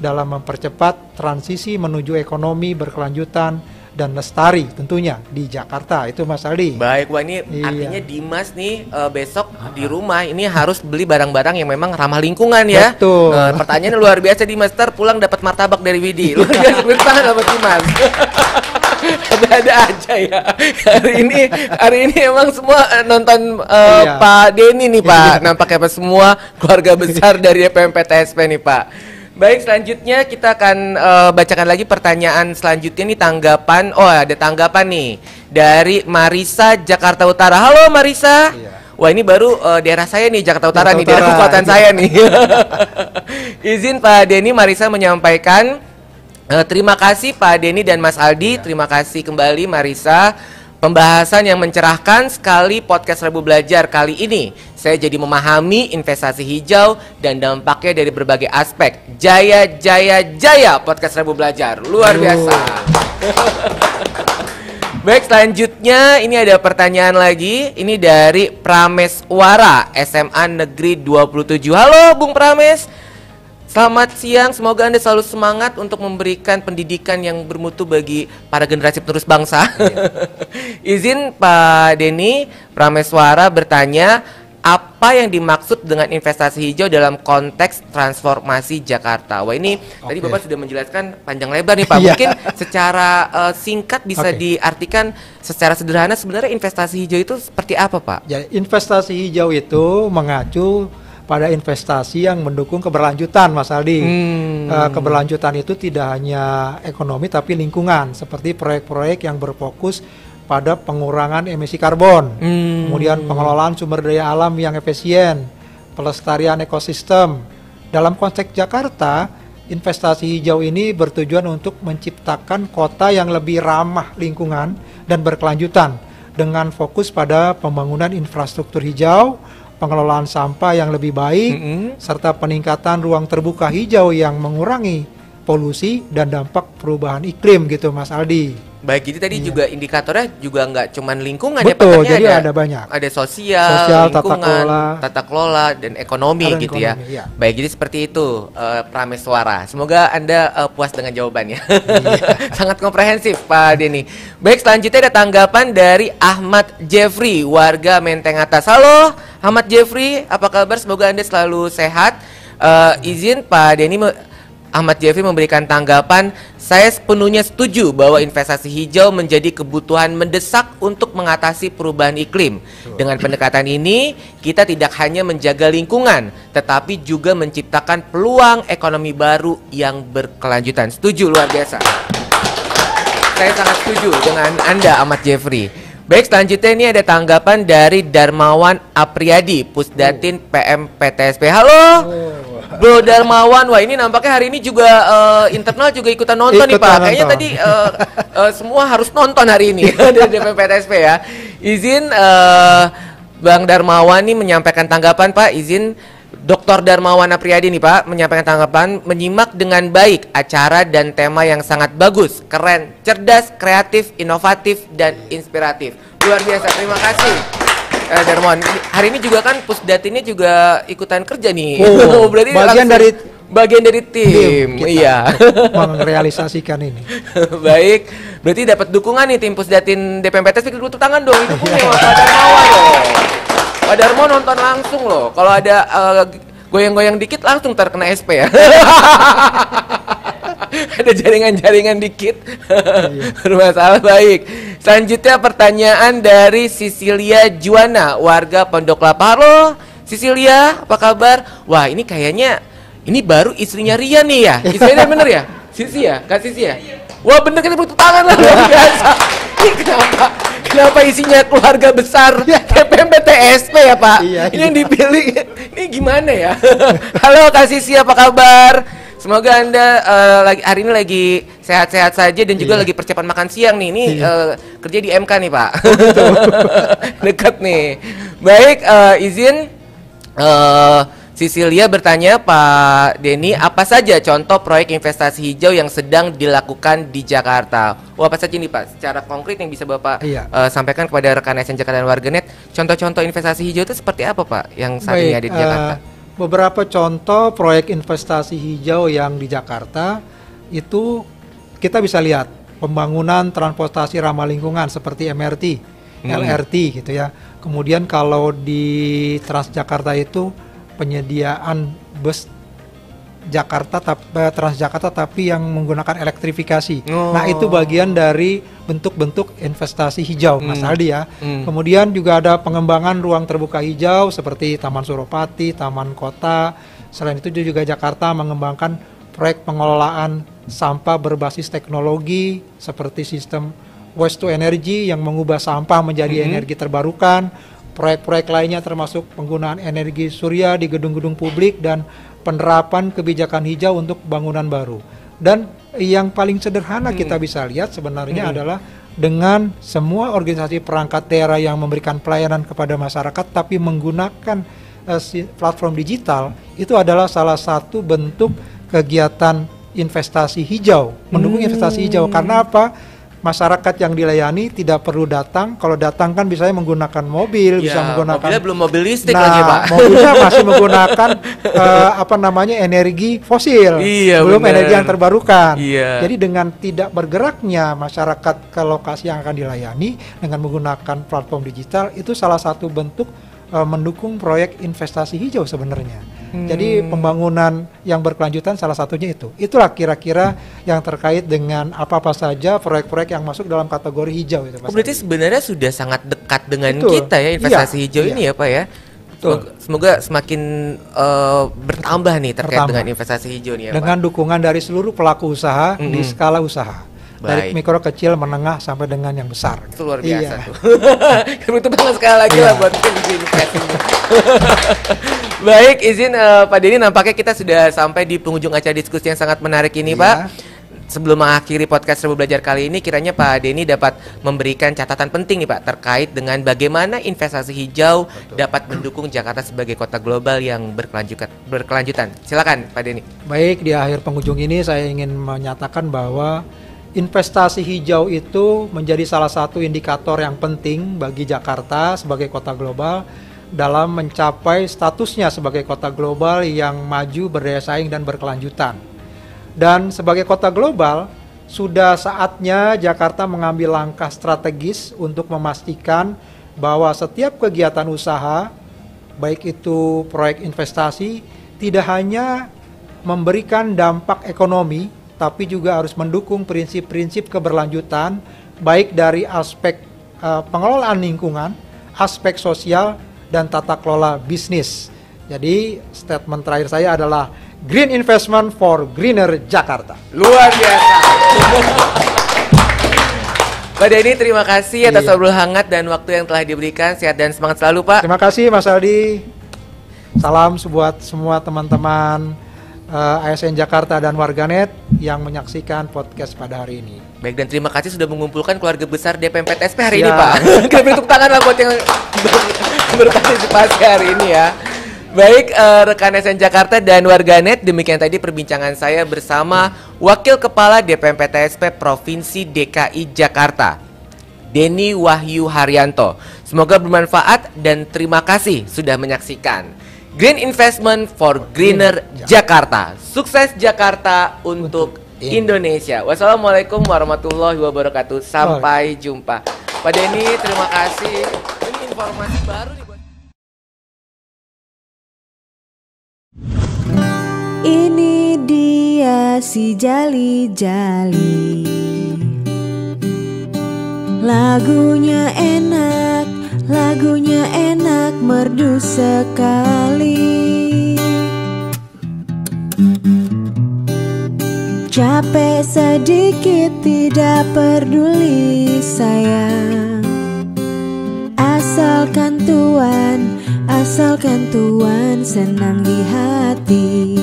dalam mempercepat transisi menuju ekonomi berkelanjutan dan lestari tentunya di Jakarta. Itu Mas Aldi. Baik, wah ini artinya Dimas nih besok di rumah ini harus beli barang-barang yang memang ramah lingkungan ya. Betul. Pertanyaannya luar biasa, Dimas, pulang dapat martabak dari Widi. Luar biasa, bertahan dapat Dimas. Ada aja ya. Hari ini emang semua nonton Pak Denny nih, Pak. Nampaknya Pak semua keluarga besar dari PMPTSP nih, Pak. Baik, selanjutnya kita akan bacakan lagi pertanyaan selanjutnya nih, tanggapan. Oh, ada tanggapan nih dari Marisa Jakarta Utara. Halo Marisa. Wah, ini baru daerah saya nih, Jakarta Utara nih, daerah kekuatan saya nih. Izin Pak Denny, Marisa menyampaikan terima kasih Pak Denny dan Mas Aldi. Terima kasih kembali Marisa. Pembahasan yang mencerahkan sekali podcast Rabu Belajar kali ini. Saya jadi memahami investasi hijau dan dampaknya dari berbagai aspek. Jaya, jaya, jaya podcast Rabu Belajar. Luar biasa. Baik, selanjutnya ini ada pertanyaan lagi. Ini dari Prameswara, SMA Negeri 27. Halo Bung Prames. Selamat siang, semoga Anda selalu semangat untuk memberikan pendidikan yang bermutu bagi para generasi penerus bangsa. Izin Pak Denny, Prameswara bertanya, apa yang dimaksud dengan investasi hijau dalam konteks transformasi Jakarta? Wah, ini tadi Bapak sudah menjelaskan panjang lebar nih Pak. Mungkin secara singkat bisa diartikan secara sederhana sebenarnya investasi hijau itu seperti apa Pak? Jadi investasi hijau itu mengacu pada investasi yang mendukung keberlanjutan, Mas Aldi. Keberlanjutan itu tidak hanya ekonomi tapi lingkungan, seperti proyek-proyek yang berfokus pada pengurangan emisi karbon, kemudian pengelolaan sumber daya alam yang efisien, pelestarian ekosistem. Dalam konteks Jakarta, investasi hijau ini bertujuan untuk menciptakan kota yang lebih ramah lingkungan dan berkelanjutan dengan fokus pada pembangunan infrastruktur hijau, pengelolaan sampah yang lebih baik, serta peningkatan ruang terbuka hijau yang mengurangi polusi dan dampak perubahan iklim gitu Mas Aldi. Baik, jadi tadi juga indikatornya juga nggak cuman lingkungan. Betul, ya Pak, jadi ada banyak. Ada sosial, lingkungan, tata kelola dan ekonomi gitu ya. Baik, jadi seperti itu Prameswara. Semoga Anda puas dengan jawabannya. Sangat komprehensif Pak Denny. Baik, selanjutnya ada tanggapan dari Ahmad Jeffrey, warga Menteng Atas. Halo Ahmad Jeffrey, apa kabar? Semoga Anda selalu sehat. Izin Pak Denny, Ahmad Jeffrey memberikan tanggapan, saya sepenuhnya setuju bahwa investasi hijau menjadi kebutuhan mendesak untuk mengatasi perubahan iklim. Dengan pendekatan ini, kita tidak hanya menjaga lingkungan, tetapi juga menciptakan peluang ekonomi baru yang berkelanjutan. Setuju, luar biasa. Saya sangat setuju dengan Anda, Ahmad Jeffrey. Baik, selanjutnya ini ada tanggapan dari Darmawan Apriyadi, Pusdatin PM PTSP. Halo, Bro Darmawan. Wah, ini nampaknya hari ini juga internal juga ikutan nonton nih Pak. Kayaknya tadi semua harus nonton hari ini dari PM PTSP ya. Izin Bang Darmawan nih menyampaikan tanggapan Pak. Izin Dr. Darmawan Apriyadi nih Pak menyampaikan tanggapan, menyimak dengan baik acara dan tema yang sangat bagus, keren, cerdas, kreatif, inovatif, dan inspiratif. Luar biasa, terima kasih Darmawan. Hari ini juga kan Pusdatinnya juga ikutan kerja nih. Berarti bagian dari tim. Iya. Merealisasikan ini. Baik, berarti dapat dukungan nih tim Pusdatin DPMPTS. Pikir dulu tangan dong, itu punya Pak Darmawan loh. Pak Darmo nonton langsung loh. Kalau ada goyang-goyang dikit langsung terkena SP ya. Ada jaringan-jaringan dikit. Bermasalah. Baik. Selanjutnya pertanyaan dari Sisilia Juwana, warga Pondok Kelapa. Halo Sisilia, apa kabar? Wah, ini kayaknya ini baru istrinya Rian nih ya. Istrinya bener ya? Sisi ya? Kak Sisi ya? Wah, bener, kita tepuk tangan lah, luar biasa. Ini kenapa isinya keluarga besar TPM PTSP ya Pak? Iya, ini yang dipilih, ini gimana ya? Halo Kak Sisi, apa kabar? Semoga Anda hari ini lagi sehat-sehat saja dan juga lagi persiapan makan siang nih. Ini kerja di MK nih Pak. Dekat nih. Baik, izin Sisilia bertanya Pak Denny, apa saja contoh proyek investasi hijau yang sedang dilakukan di Jakarta? Wah, apa saja nih Pak? Secara konkret yang bisa Bapak sampaikan kepada rekan SN Jakarta dan Warganet, contoh-contoh investasi hijau itu seperti apa Pak yang saat ini ada di Jakarta? Beberapa contoh proyek investasi hijau yang di Jakarta itu kita bisa lihat pembangunan transportasi ramah lingkungan seperti MRT, LRT gitu ya. Kemudian kalau di Transjakarta itu penyediaan bus Transjakarta tapi yang menggunakan elektrifikasi. Nah, itu bagian dari bentuk-bentuk investasi hijau, Mas Aldi ya. Kemudian juga ada pengembangan ruang terbuka hijau seperti Taman Suropati, Taman Kota. Selain itu juga Jakarta mengembangkan proyek pengelolaan sampah berbasis teknologi seperti sistem waste to energy yang mengubah sampah menjadi energi terbarukan. Proyek-proyek lainnya termasuk penggunaan energi surya di gedung-gedung publik dan penerapan kebijakan hijau untuk bangunan baru. Dan yang paling sederhana kita bisa lihat sebenarnya adalah dengan semua organisasi perangkat daerah yang memberikan pelayanan kepada masyarakat tapi menggunakan platform digital, itu adalah salah satu bentuk kegiatan investasi hijau, mendukung investasi hijau. Karena apa? Masyarakat yang dilayani tidak perlu datang. Kalau datang kan bisa menggunakan mobil, bisa menggunakan. Mobilnya belum mobil listrik lagi Pak. Mobilnya masih menggunakan energi fosil, belum energi yang terbarukan. Jadi dengan tidak bergeraknya masyarakat ke lokasi yang akan dilayani dengan menggunakan platform digital, itu salah satu bentuk mendukung proyek investasi hijau sebenarnya. Jadi pembangunan yang berkelanjutan salah satunya itu. Itulah kira-kira yang terkait dengan apa-apa saja proyek-proyek yang masuk dalam kategori hijau itu. Berarti sebenarnya sudah sangat dekat dengan kita ya investasi hijau ini ya Pak ya. Semoga semakin bertambah nih terkait dengan investasi hijau nih ya dengan Pak. Dukungan dari seluruh pelaku usaha di skala usaha. Dari mikro, kecil, menengah sampai dengan yang besar. Itu luar biasa tuh. Itu banget sekali lagi lah buat investasi. Baik, izin Pak Denny, nampaknya kita sudah sampai di penghujung acara diskusi yang sangat menarik ini Pak. Sebelum mengakhiri podcast Serbu Belajar kali ini, kiranya Pak Denny dapat memberikan catatan penting nih Pak terkait dengan bagaimana investasi hijau dapat mendukung Jakarta sebagai kota global yang berkelanjutan. Silakan Pak Denny. Baik, di akhir penghujung ini saya ingin menyatakan bahwa investasi hijau itu menjadi salah satu indikator yang penting bagi Jakarta sebagai kota global dalam mencapai statusnya sebagai kota global yang maju, berdaya saing, dan berkelanjutan. Dan sebagai kota global, sudah saatnya Jakarta mengambil langkah strategis untuk memastikan bahwa setiap kegiatan usaha, baik itu proyek investasi, tidak hanya memberikan dampak ekonomi, tapi juga harus mendukung prinsip-prinsip keberlanjutan, baik dari aspek pengelolaan lingkungan, aspek sosial, dan tata kelola bisnis. Jadi statement terakhir saya adalah Green Investment for Greener Jakarta. Luar biasa. Pak Denny, terima kasih atas obrol hangat dan waktu yang telah diberikan. Sehat dan semangat selalu, Pak. Terima kasih Mas Aldi. Salam buat semua teman-teman ASN Jakarta dan warganet yang menyaksikan podcast pada hari ini. Baik, dan terima kasih sudah mengumpulkan keluarga besar DPMPTSP hari ini, Siap. Pak. Kita beri tepuk tangan lah buat yang berpartisipasi hari ini ya. Baik, rekan ASN Jakarta dan warganet, demikian tadi perbincangan saya bersama Wakil Kepala DPMPTSP Provinsi DKI Jakarta, Denny Wahyu Haryanto. Semoga bermanfaat dan terima kasih sudah menyaksikan Green Investment for Greener Jakarta. Sukses Jakarta untuk Indonesia. Wassalamualaikum warahmatullahi wabarakatuh. Sampai jumpa. Pak Denny, terima kasih. Ini informasi baru nih buat... Ini dia si Jali-Jali, lagunya enak, merdu sekali. Capek sedikit tidak peduli sayang, asalkan Tuhan senang di hati.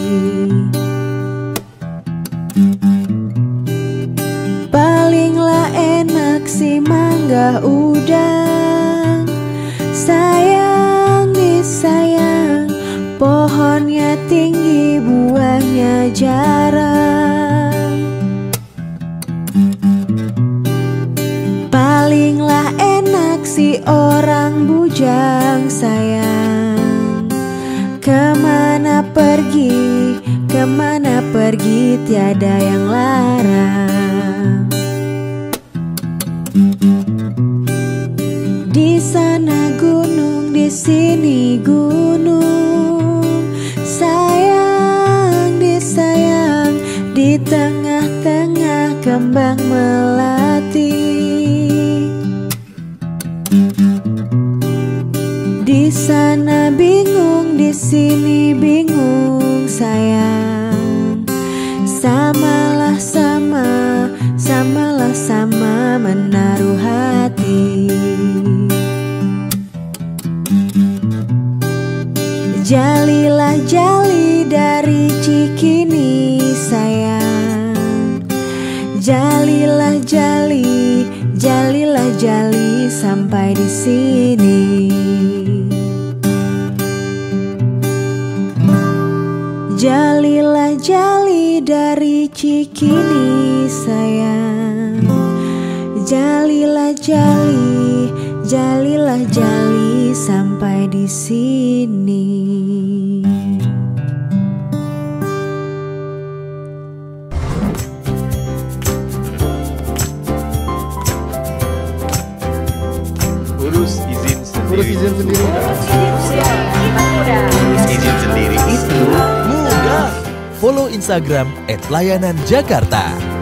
Palinglah enak si mangga udang, sayang disayang, pohonnya tinggi buahnya jarang. Palinglah enak si orang bujang sayang, kemana pergi tiada yang larang. Di sana gunung, di sini gunung, sayang disayang, di tengah-tengah kembang melati. Di sana bingung, di sini bingung sayang, samalah sama menaruh hati. Jalilah jali dari Cikini sayang, jalilah jali sampai di sini. Jalilah jali dari Cikini sayang, jalilah jali sampai di sini. Urus izin sendiri. Urus izin sendiri. Urus izin sendiri itu mudah. Follow Instagram @layananjakarta.